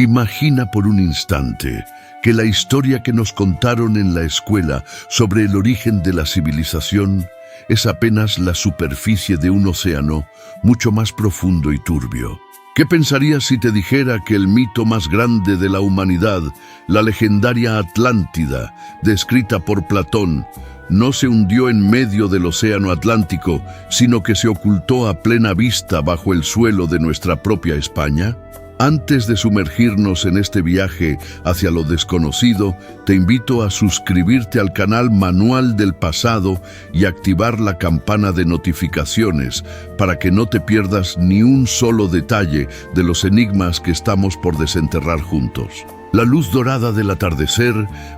Imagina por un instante que la historia que nos contaron en la escuela sobre el origen de la civilización es apenas la superficie de un océano mucho más profundo y turbio. ¿Qué pensarías si te dijera que el mito más grande de la humanidad, la legendaria Atlántida, descrita por Platón, no se hundió en medio del océano Atlántico, sino que se ocultó a plena vista bajo el suelo de nuestra propia España? Antes de sumergirnos en este viaje hacia lo desconocido, te invito a suscribirte al canal Manual del Pasado y activar la campana de notificaciones para que no te pierdas ni un solo detalle de los enigmas que estamos por desenterrar juntos. La luz dorada del atardecer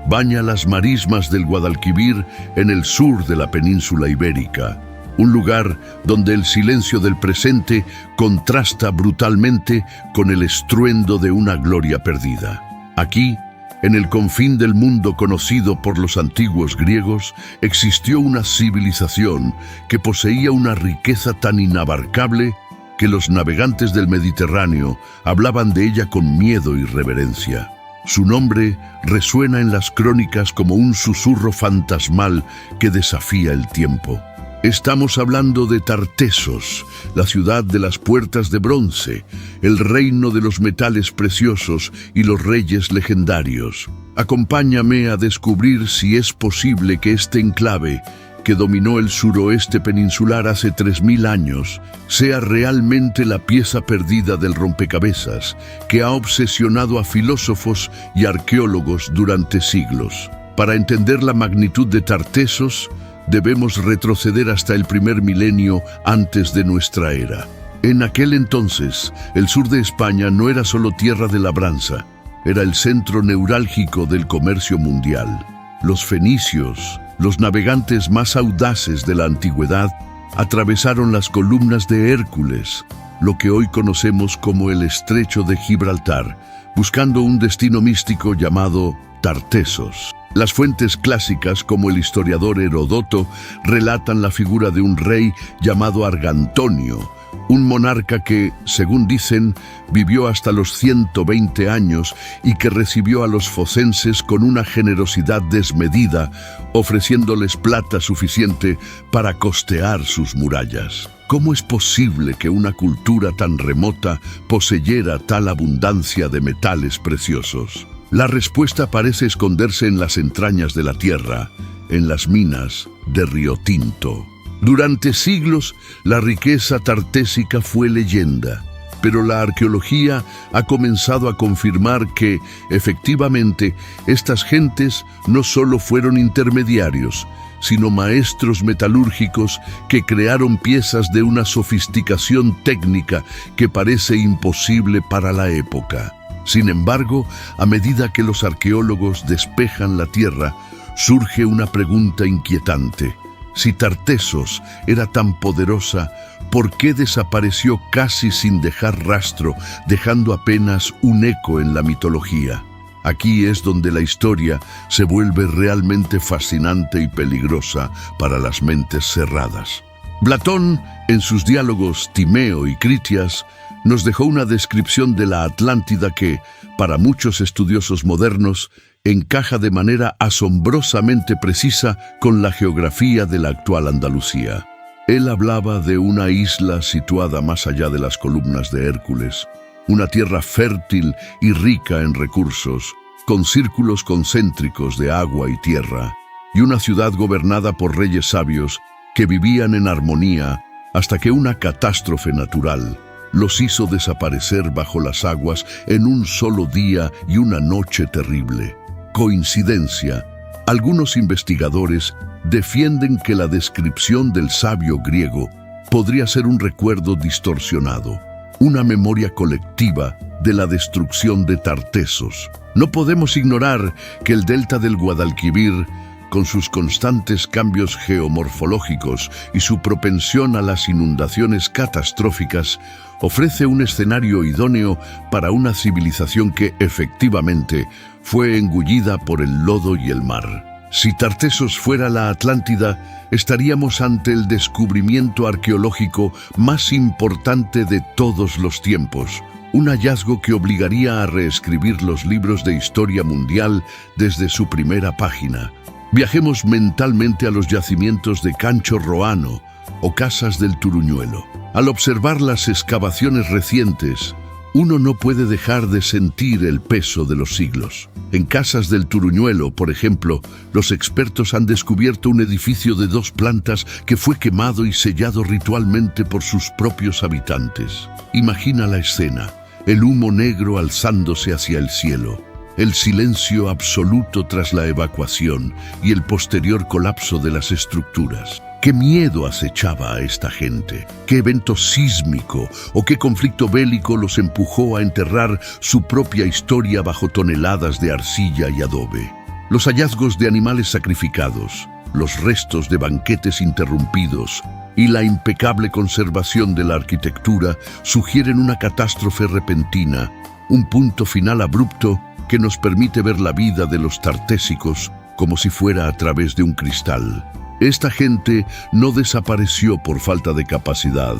baña las marismas del Guadalquivir en el sur de la península ibérica. Un lugar donde el silencio del presente contrasta brutalmente con el estruendo de una gloria perdida. Aquí, en el confín del mundo conocido por los antiguos griegos, existió una civilización que poseía una riqueza tan inabarcable que los navegantes del Mediterráneo hablaban de ella con miedo y reverencia. Su nombre resuena en las crónicas como un susurro fantasmal que desafía el tiempo. Estamos hablando de Tartesos, la ciudad de las puertas de bronce, el reino de los metales preciosos y los reyes legendarios. Acompáñame a descubrir si es posible que este enclave, que dominó el suroeste peninsular hace 3000 años, sea realmente la pieza perdida del rompecabezas que ha obsesionado a filósofos y arqueólogos durante siglos. Para entender la magnitud de Tartesos, debemos retroceder hasta el primer milenio antes de nuestra era. En aquel entonces, el sur de España no era solo tierra de labranza, era el centro neurálgico del comercio mundial. Los fenicios, los navegantes más audaces de la antigüedad, atravesaron las columnas de Hércules, lo que hoy conocemos como el Estrecho de Gibraltar, buscando un destino místico llamado Tartesos. Las fuentes clásicas, como el historiador Heródoto, relatan la figura de un rey llamado Argantonio, un monarca que, según dicen, vivió hasta los 120 años y que recibió a los focenses con una generosidad desmedida, ofreciéndoles plata suficiente para costear sus murallas. ¿Cómo es posible que una cultura tan remota poseyera tal abundancia de metales preciosos? La respuesta parece esconderse en las entrañas de la tierra, en las minas de Río Tinto. Durante siglos, la riqueza tartésica fue leyenda, pero la arqueología ha comenzado a confirmar que, efectivamente, estas gentes no solo fueron intermediarios, sino maestros metalúrgicos que crearon piezas de una sofisticación técnica que parece imposible para la época. Sin embargo, a medida que los arqueólogos despejan la tierra, surge una pregunta inquietante. Si Tartesos era tan poderosa, ¿por qué desapareció casi sin dejar rastro, dejando apenas un eco en la mitología? Aquí es donde la historia se vuelve realmente fascinante y peligrosa para las mentes cerradas. Platón, en sus diálogos Timeo y Critias, nos dejó una descripción de la Atlántida que, para muchos estudiosos modernos, encaja de manera asombrosamente precisa con la geografía de la actual Andalucía. Él hablaba de una isla situada más allá de las columnas de Hércules, una tierra fértil y rica en recursos, con círculos concéntricos de agua y tierra, y una ciudad gobernada por reyes sabios que vivían en armonía hasta que una catástrofe natural los hizo desaparecer bajo las aguas en un solo día y una noche terrible. ¿Coincidencia? Algunos investigadores defienden que la descripción del sabio griego podría ser un recuerdo distorsionado, una memoria colectiva de la destrucción de Tartesos. No podemos ignorar que el delta del Guadalquivir, con sus constantes cambios geomorfológicos y su propensión a las inundaciones catastróficas, ofrece un escenario idóneo para una civilización que, efectivamente, fue engullida por el lodo y el mar. Si Tartesos fuera la Atlántida, estaríamos ante el descubrimiento arqueológico más importante de todos los tiempos, un hallazgo que obligaría a reescribir los libros de historia mundial desde su primera página. Viajemos mentalmente a los yacimientos de Cancho Roano o Casas del Turuñuelo. Al observar las excavaciones recientes, uno no puede dejar de sentir el peso de los siglos. En Casas del Turuñuelo, por ejemplo, los expertos han descubierto un edificio de 2 plantas que fue quemado y sellado ritualmente por sus propios habitantes. Imagina la escena, el humo negro alzándose hacia el cielo, el silencio absoluto tras la evacuación y el posterior colapso de las estructuras. ¿Qué miedo acechaba a esta gente? ¿Qué evento sísmico o qué conflicto bélico los empujó a enterrar su propia historia bajo toneladas de arcilla y adobe? Los hallazgos de animales sacrificados, los restos de banquetes interrumpidos y la impecable conservación de la arquitectura sugieren una catástrofe repentina, un punto final abrupto que nos permite ver la vida de los tartésicos como si fuera a través de un cristal. Esta gente no desapareció por falta de capacidad,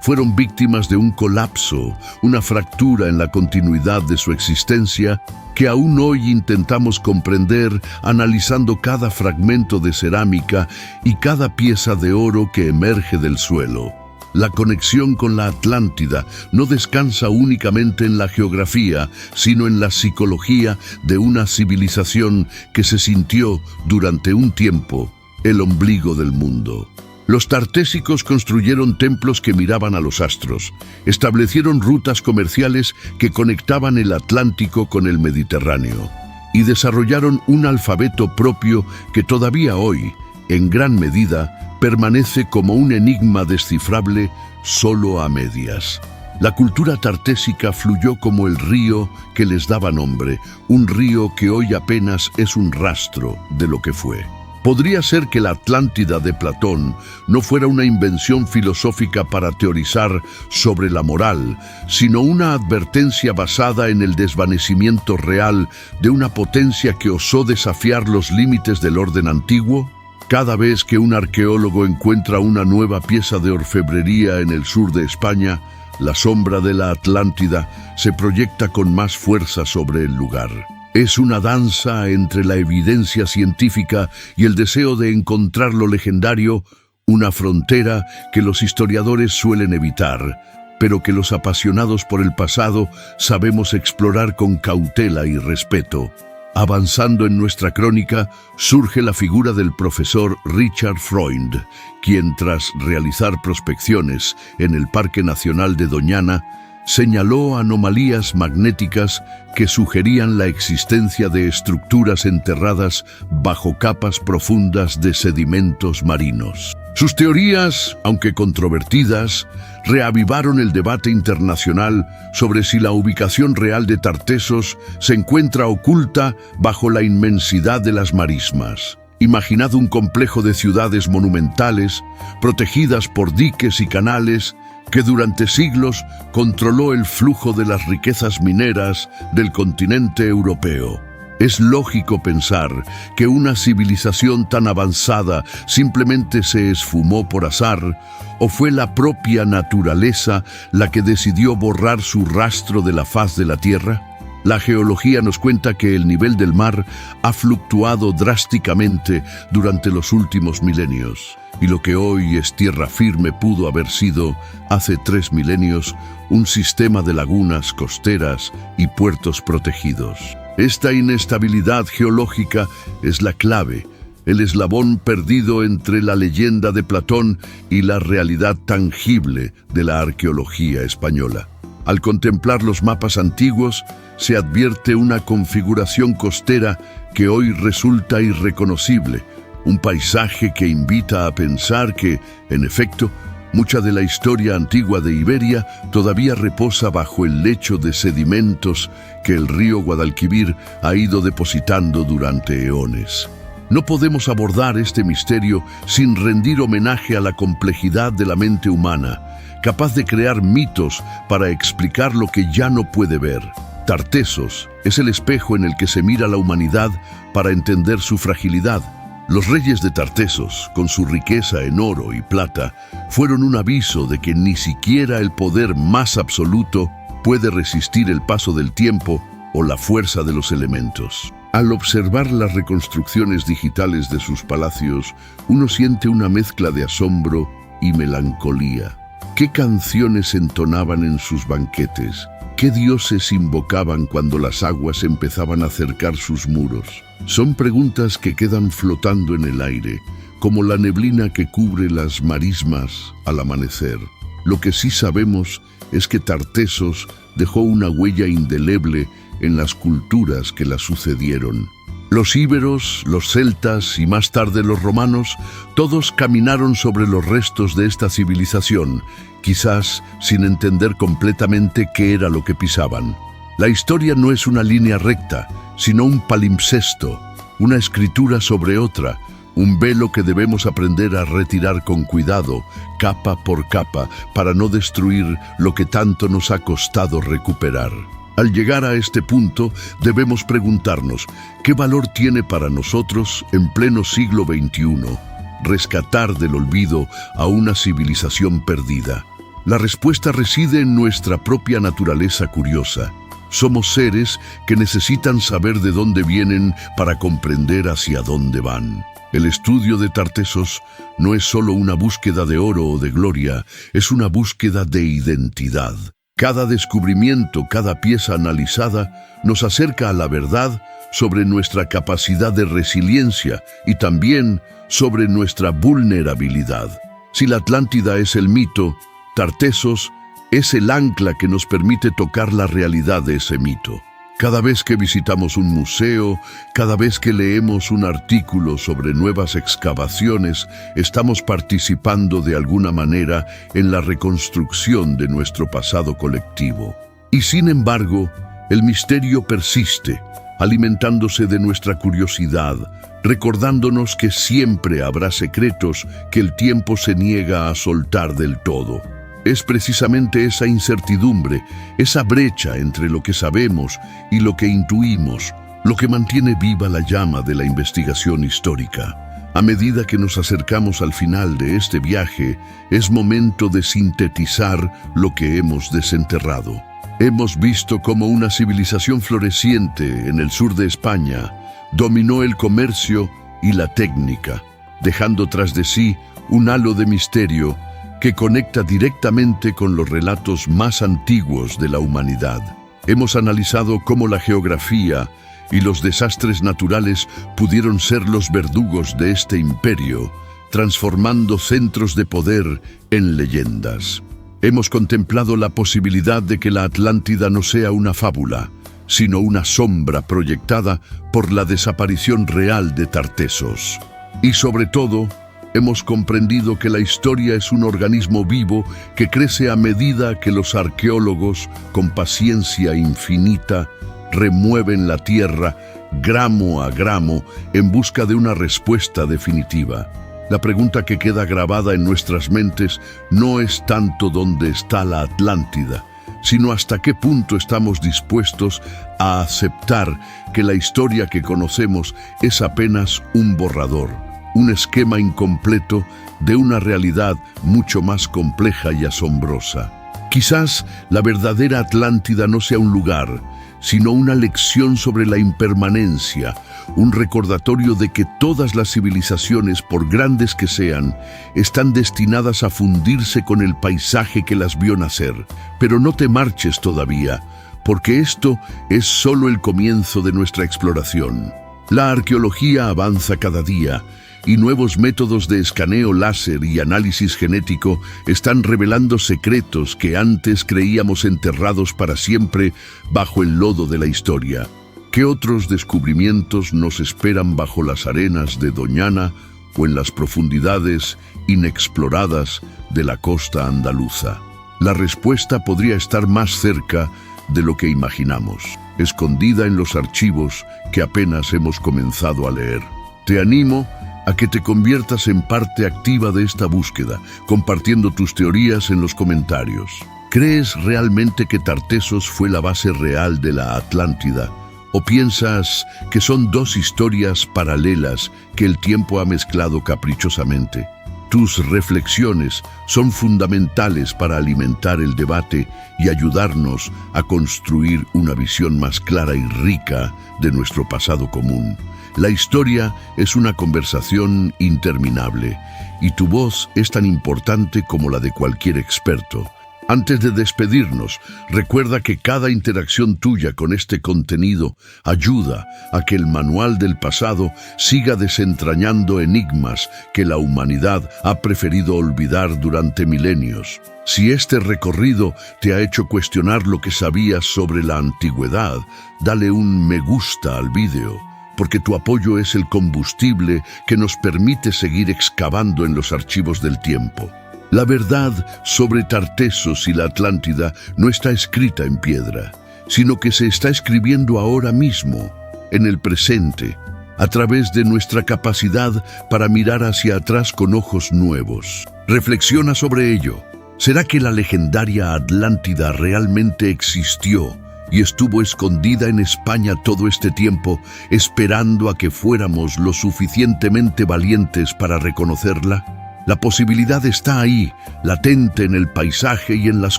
fueron víctimas de un colapso, una fractura en la continuidad de su existencia que aún hoy intentamos comprender analizando cada fragmento de cerámica y cada pieza de oro que emerge del suelo. La conexión con la Atlántida no descansa únicamente en la geografía, sino en la psicología de una civilización que se sintió durante un tiempo el ombligo del mundo. Los tartésicos construyeron templos que miraban a los astros, establecieron rutas comerciales que conectaban el Atlántico con el Mediterráneo y desarrollaron un alfabeto propio que todavía hoy, en gran medida, permanece como un enigma descifrable solo a medias. La cultura tartésica fluyó como el río que les daba nombre, un río que hoy apenas es un rastro de lo que fue. Podría ser que la Atlántida de Platón no fuera una invención filosófica para teorizar sobre la moral, sino una advertencia basada en el desvanecimiento real de una potencia que osó desafiar los límites del orden antiguo. Cada vez que un arqueólogo encuentra una nueva pieza de orfebrería en el sur de España, la sombra de la Atlántida se proyecta con más fuerza sobre el lugar. Es una danza entre la evidencia científica y el deseo de encontrar lo legendario, una frontera que los historiadores suelen evitar, pero que los apasionados por el pasado sabemos explorar con cautela y respeto. Avanzando en nuestra crónica, surge la figura del profesor Richard Freund, quien tras realizar prospecciones en el Parque Nacional de Doñana, señaló anomalías magnéticas que sugerían la existencia de estructuras enterradas bajo capas profundas de sedimentos marinos. Sus teorías, aunque controvertidas, reavivaron el debate internacional sobre si la ubicación real de Tartessos se encuentra oculta bajo la inmensidad de las marismas. Imaginad un complejo de ciudades monumentales, protegidas por diques y canales, que durante siglos controló el flujo de las riquezas mineras del continente europeo. Es lógico pensar que una civilización tan avanzada simplemente se esfumó por azar, o fue la propia naturaleza la que decidió borrar su rastro de la faz de la Tierra. La geología nos cuenta que el nivel del mar ha fluctuado drásticamente durante los últimos milenios, y lo que hoy es tierra firme pudo haber sido, hace 3 milenios, un sistema de lagunas costeras y puertos protegidos. Esta inestabilidad geológica es la clave, el eslabón perdido entre la leyenda de Platón y la realidad tangible de la arqueología española. Al contemplar los mapas antiguos, se advierte una configuración costera que hoy resulta irreconocible, un paisaje que invita a pensar que, en efecto, mucha de la historia antigua de Iberia todavía reposa bajo el lecho de sedimentos que el río Guadalquivir ha ido depositando durante eones. No podemos abordar este misterio sin rendir homenaje a la complejidad de la mente humana, capaz de crear mitos para explicar lo que ya no puede ver. Tartessos es el espejo en el que se mira la humanidad para entender su fragilidad. Los reyes de Tartessos, con su riqueza en oro y plata, fueron un aviso de que ni siquiera el poder más absoluto puede resistir el paso del tiempo o la fuerza de los elementos. Al observar las reconstrucciones digitales de sus palacios, uno siente una mezcla de asombro y melancolía. ¿Qué canciones entonaban en sus banquetes? ¿Qué dioses invocaban cuando las aguas empezaban a acercar sus muros? Son preguntas que quedan flotando en el aire, como la neblina que cubre las marismas al amanecer. Lo que sí sabemos es que Tartessos dejó una huella indeleble en las culturas que la sucedieron. Los íberos, los celtas y más tarde los romanos, todos caminaron sobre los restos de esta civilización, quizás sin entender completamente qué era lo que pisaban. La historia no es una línea recta, sino un palimpsesto, una escritura sobre otra, un velo que debemos aprender a retirar con cuidado, capa por capa, para no destruir lo que tanto nos ha costado recuperar. Al llegar a este punto, debemos preguntarnos, ¿qué valor tiene para nosotros, en pleno siglo XXI, rescatar del olvido a una civilización perdida? La respuesta reside en nuestra propia naturaleza curiosa. Somos seres que necesitan saber de dónde vienen para comprender hacia dónde van. El estudio de Tartessos no es solo una búsqueda de oro o de gloria, es una búsqueda de identidad. Cada descubrimiento, cada pieza analizada, nos acerca a la verdad sobre nuestra capacidad de resiliencia y también sobre nuestra vulnerabilidad. Si la Atlántida es el mito, Tartessos es el ancla que nos permite tocar la realidad de ese mito. Cada vez que visitamos un museo, cada vez que leemos un artículo sobre nuevas excavaciones, estamos participando de alguna manera en la reconstrucción de nuestro pasado colectivo. Y sin embargo, el misterio persiste, alimentándose de nuestra curiosidad, recordándonos que siempre habrá secretos que el tiempo se niega a soltar del todo. Es precisamente esa incertidumbre, esa brecha entre lo que sabemos y lo que intuimos, lo que mantiene viva la llama de la investigación histórica. A medida que nos acercamos al final de este viaje, es momento de sintetizar lo que hemos desenterrado. Hemos visto cómo una civilización floreciente en el sur de España dominó el comercio y la técnica, dejando tras de sí un halo de misterio que conecta directamente con los relatos más antiguos de la humanidad. Hemos analizado cómo la geografía y los desastres naturales pudieron ser los verdugos de este imperio, transformando centros de poder en leyendas. Hemos contemplado la posibilidad de que la Atlántida no sea una fábula, sino una sombra proyectada por la desaparición real de Tartessos. Y sobre todo, hemos comprendido que la historia es un organismo vivo que crece a medida que los arqueólogos, con paciencia infinita, remueven la tierra gramo a gramo en busca de una respuesta definitiva. La pregunta que queda grabada en nuestras mentes no es tanto dónde está la Atlántida, sino hasta qué punto estamos dispuestos a aceptar que la historia que conocemos es apenas un borrador, un esquema incompleto de una realidad mucho más compleja y asombrosa. Quizás la verdadera Atlántida no sea un lugar, sino una lección sobre la impermanencia, un recordatorio de que todas las civilizaciones, por grandes que sean, están destinadas a fundirse con el paisaje que las vio nacer. Pero no te marches todavía, porque esto es solo el comienzo de nuestra exploración. La arqueología avanza cada día, y nuevos métodos de escaneo láser y análisis genético están revelando secretos que antes creíamos enterrados para siempre bajo el lodo de la historia. ¿Qué otros descubrimientos nos esperan bajo las arenas de Doñana o en las profundidades inexploradas de la costa andaluza? La respuesta podría estar más cerca de lo que imaginamos, escondida en los archivos que apenas hemos comenzado a leer. Te animo a que te conviertas en parte activa de esta búsqueda, compartiendo tus teorías en los comentarios. ¿Crees realmente que Tartessos fue la base real de la Atlántida? ¿O piensas que son dos historias paralelas que el tiempo ha mezclado caprichosamente? Tus reflexiones son fundamentales para alimentar el debate y ayudarnos a construir una visión más clara y rica de nuestro pasado común. La historia es una conversación interminable y tu voz es tan importante como la de cualquier experto. Antes de despedirnos, recuerda que cada interacción tuya con este contenido ayuda a que el manual del pasado siga desentrañando enigmas que la humanidad ha preferido olvidar durante milenios. Si este recorrido te ha hecho cuestionar lo que sabías sobre la antigüedad, dale un me gusta al vídeo, porque tu apoyo es el combustible que nos permite seguir excavando en los archivos del tiempo. La verdad sobre Tartessos y la Atlántida no está escrita en piedra, sino que se está escribiendo ahora mismo, en el presente, a través de nuestra capacidad para mirar hacia atrás con ojos nuevos. Reflexiona sobre ello. ¿Será que la legendaria Atlántida realmente existió y estuvo escondida en España todo este tiempo, esperando a que fuéramos lo suficientemente valientes para reconocerla? La posibilidad está ahí, latente en el paisaje y en las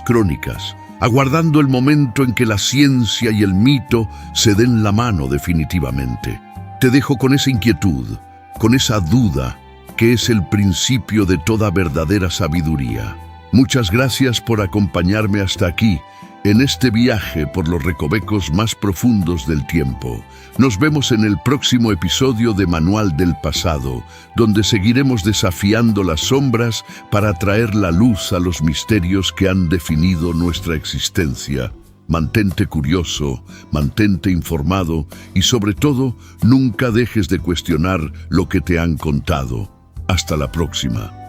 crónicas, aguardando el momento en que la ciencia y el mito se den la mano definitivamente. Te dejo con esa inquietud, con esa duda, que es el principio de toda verdadera sabiduría. Muchas gracias por acompañarme hasta aquí, en este viaje por los recovecos más profundos del tiempo. Nos vemos en el próximo episodio de Manual del Pasado, donde seguiremos desafiando las sombras para traer la luz a los misterios que han definido nuestra existencia. Mantente curioso, mantente informado y sobre todo, nunca dejes de cuestionar lo que te han contado. Hasta la próxima.